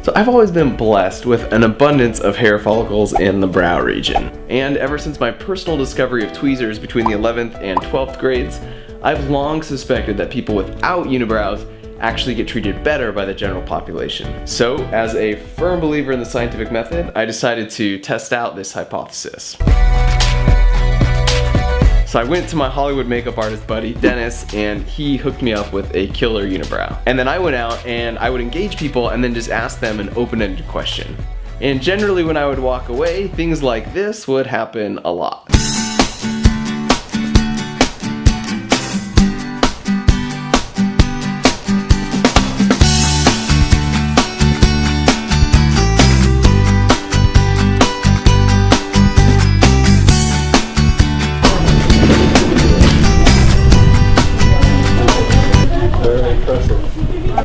So I've always been blessed with an abundance of hair follicles in the brow region. And ever since my personal discovery of tweezers between the 11th and 12th grades, I've long suspected that people without unibrows actually get treated better by the general population. So, as a firm believer in the scientific method, I decided to test out this hypothesis. So I went to my Hollywood makeup artist buddy, Dennis, and he hooked me up with a killer unibrow. And then I went out and I would engage people and then just ask them an open-ended question. And generally when I would walk away, things like this would happen a lot.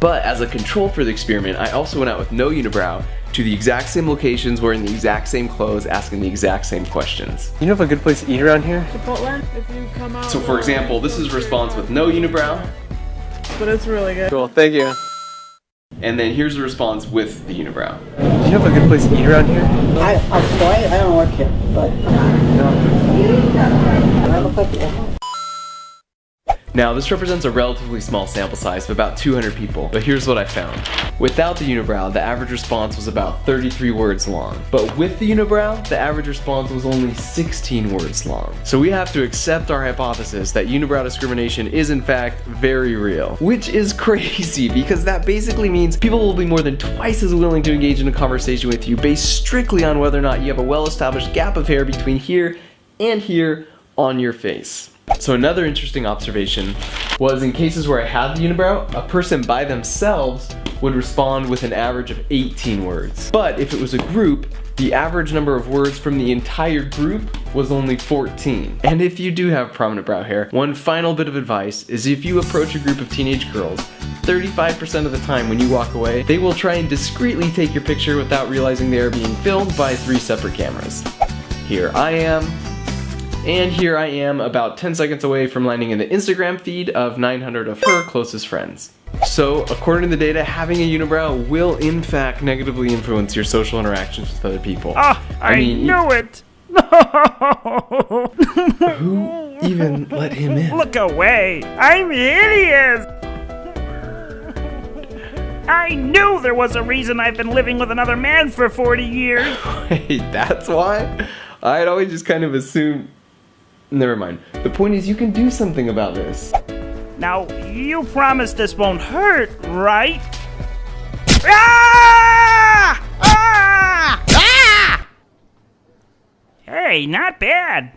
But as a control for the experiment, I also went out with no unibrow to the exact same locations, wearing the exact same clothes, asking the exact same questions. You know of a good place to eat around here? Chipotle, if you come out. So for example, this is a response with no unibrow. But it's really good. Cool, thank you. And then here's the response with the unibrow. Do you know of a good place to eat around here? I'm sorry, I don't work here, but I look like Now this represents a relatively small sample size of about 200 people, but here's what I found. Without the unibrow, the average response was about 33 words long. But with the unibrow, the average response was only 16 words long. So we have to accept our hypothesis that unibrow discrimination is in fact very real. Which is crazy, because that basically means people will be more than twice as willing to engage in a conversation with you based strictly on whether or not you have a well-established gap of hair between here and here on your face. So another interesting observation was in cases where I had the unibrow, a person by themselves would respond with an average of 18 words. But if it was a group, the average number of words from the entire group was only 14. And if you do have prominent brow hair, one final bit of advice is if you approach a group of teenage girls, 35% of the time when you walk away, they will try and discreetly take your picture without realizing they are being filmed by 3 separate cameras. Here I am. And here I am about 10 seconds away from landing in the Instagram feed of 900 of her closest friends. So, according to the data, having a unibrow will in fact negatively influence your social interactions with other people. Ah, I knew it! Who even let him in? Look away! I'm hideous! I knew there was a reason I've been living with another man for 40 years! Wait, that's why? I'd always just kind of assumed... Never mind. The point is you can do something about this. Now, you promise this won't hurt, right? Ah! Ah! Ah! Hey, not bad.